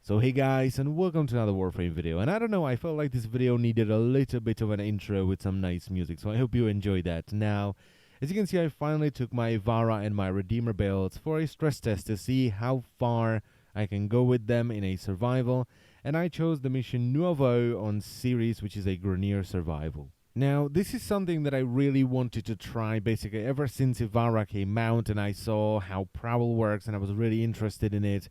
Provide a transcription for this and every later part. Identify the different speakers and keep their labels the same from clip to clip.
Speaker 1: So hey guys, and welcome to another Warframe video. And I don't know, I felt like this video needed a little bit of an intro with some nice music, so I hope you enjoyed that. Now, as you can see, I finally took my Ivara and my Redeemer builds for a stress test to see how far I can go with them in a survival, and I chose the mission Nuovo on Ceres, which is a Grenier survival. Now, this is something that I really wanted to try basically ever since Ivara came out and I saw how Prowl works and I was really interested in it.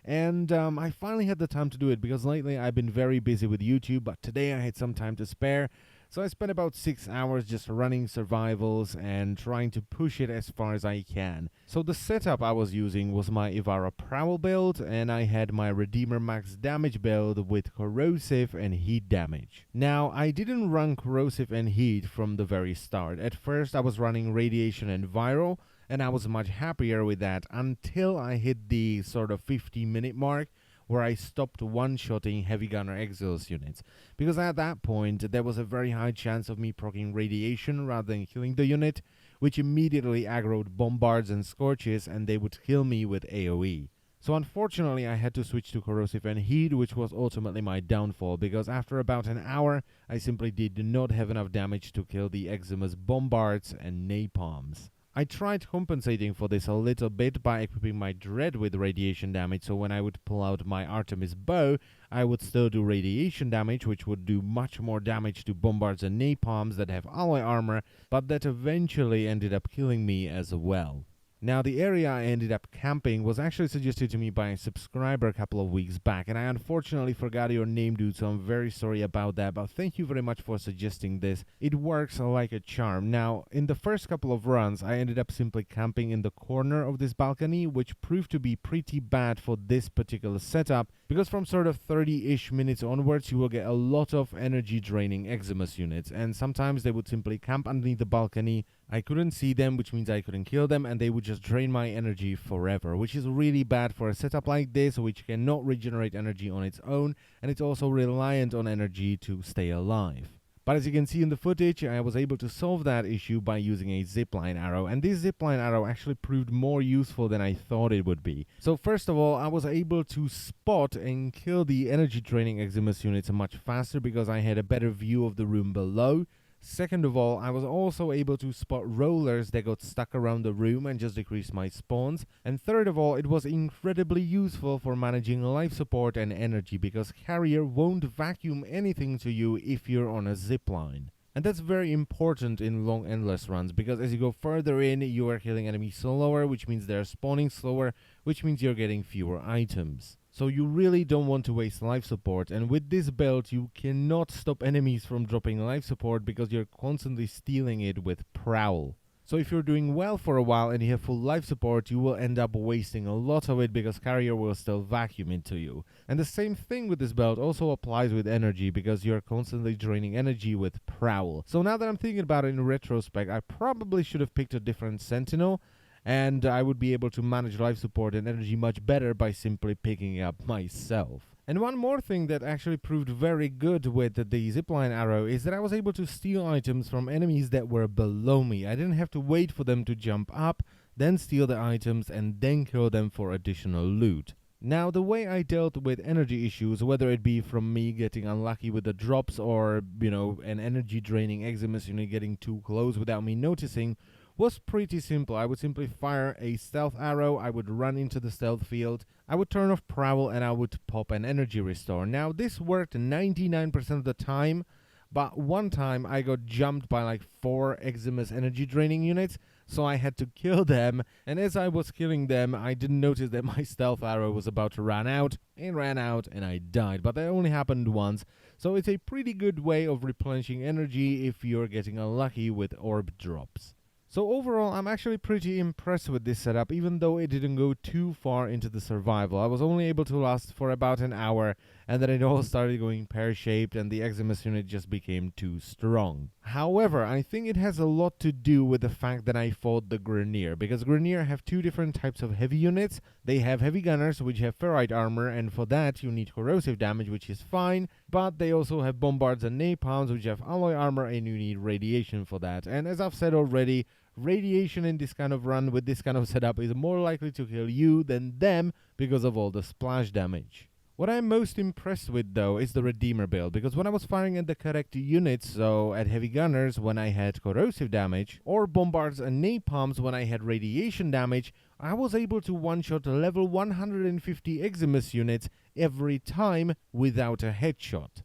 Speaker 1: And I finally had the time to do it because lately I've been very busy with YouTube, but today I had some time to spare. So I spent about 6 hours just running survivals and trying to push it as far as I can. So the setup I was using was my Ivara Prowl build, and I had my Redeemer max damage build with corrosive and heat damage. Now, I didn't run corrosive and heat from the very start. At first I was running radiation and viral, and I was much happier with that until I hit the sort of 50-minute mark where I stopped one-shotting heavy gunner Exos units. Because at that point, there was a very high chance of me proccing radiation rather than killing the unit, which immediately aggroed bombards and scorches, and they would kill me with AoE. So unfortunately, I had to switch to corrosive and heat, which was ultimately my downfall, because after about an hour, I simply did not have enough damage to kill the Eximus bombards and napalms. I tried compensating for this a little bit by equipping my Dread with radiation damage, so when I would pull out my Artemis bow, I would still do radiation damage, which would do much more damage to bombards and napalms that have alloy armor, but that eventually ended up killing me as well. Now, the area I ended up camping was actually suggested to me by a subscriber a couple of weeks back, and I unfortunately forgot your name, dude, so I'm very sorry about that, but thank you very much for suggesting this. It works like a charm. Now, in the first couple of runs, I ended up simply camping in the corner of this balcony, which proved to be pretty bad for this particular setup, because from sort of 30-ish minutes onwards, you will get a lot of energy-draining Eximus units, and sometimes they would simply camp underneath the balcony. I couldn't see them, which means I couldn't kill them, and they would just drain my energy forever, which is really bad for a setup like this, which cannot regenerate energy on its own, and it's also reliant on energy to stay alive. But as you can see in the footage, I was able to solve that issue by using a zipline arrow, and this zipline arrow actually proved more useful than I thought it would be. So first of all, I was able to spot and kill the energy draining Eximus units much faster because I had a better view of the room below. Second of all, I was also able to spot rollers that got stuck around the room and just decreased my spawns. And third of all, it was incredibly useful for managing life support and energy because Carrier won't vacuum anything to you if you're on a zipline. And that's very important in long endless runs because as you go further in, you are killing enemies slower, which means they're spawning slower, which means you're getting fewer items. So you really don't want to waste life support, and with this build you cannot stop enemies from dropping life support because you're constantly stealing it with Prowl. So if you're doing well for a while and you have full life support, you will end up wasting a lot of it because Carrier will still vacuum into you. And the same thing with this build also applies with energy because you're constantly draining energy with Prowl. So now that I'm thinking about it in retrospect, I probably should have picked a different Sentinel, and I would be able to manage life support and energy much better by simply picking it up myself. And one more thing that actually proved very good with the zipline arrow is that I was able to steal items from enemies that were below me. I didn't have to wait for them to jump up, then steal the items, and then kill them for additional loot. Now, the way I dealt with energy issues, whether it be from me getting unlucky with the drops or, an energy draining Eximus unit getting too close without me noticing, was pretty simple. I would simply fire a stealth arrow, I would run into the stealth field, I would turn off Prowl, and I would pop an energy restore. Now, this worked 99% of the time, but one time I got jumped by like 4 Eximus energy draining units, so I had to kill them, and as I was killing them, I didn't notice that my stealth arrow was about to run out, and I died, but that only happened once, so it's a pretty good way of replenishing energy if you're getting unlucky with orb drops. So overall, I'm actually pretty impressed with this setup, even though it didn't go too far into the survival. I was only able to last for about an hour, and then it all started going pear-shaped, and the Eximus unit just became too strong. However, I think it has a lot to do with the fact that I fought the Grenier, because Grenier have 2 different types of heavy units. They have heavy gunners, which have ferrite armor, and for that you need corrosive damage, which is fine, but they also have bombards and napalms, which have alloy armor, and you need radiation for that. And as I've said already, radiation in this kind of run with this kind of setup is more likely to kill you than them because of all the splash damage. What I'm most impressed with though is the Redeemer build, because when I was firing at the correct units, so at heavy gunners when I had corrosive damage, or bombards and napalms when I had radiation damage, I was able to one-shot level 150 Eximus units every time without a headshot.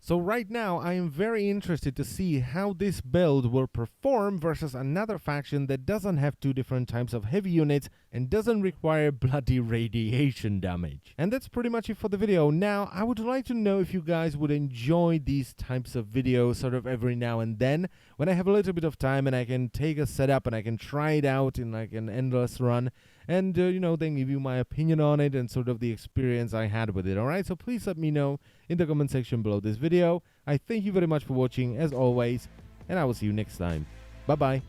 Speaker 1: So right now, I am very interested to see how this build will perform versus another faction that doesn't have two different types of heavy units and doesn't require bloody radiation damage. And that's pretty much it for the video. Now, I would like to know if you guys would enjoy these types of videos sort of every now and then, when I have a little bit of time and I can take a setup and I can try it out in like an endless run. And, then give you my opinion on it and sort of the experience I had with it, alright? So please let me know in the comment section below this video. I thank you very much for watching, as always, and I will see you next time. Bye-bye.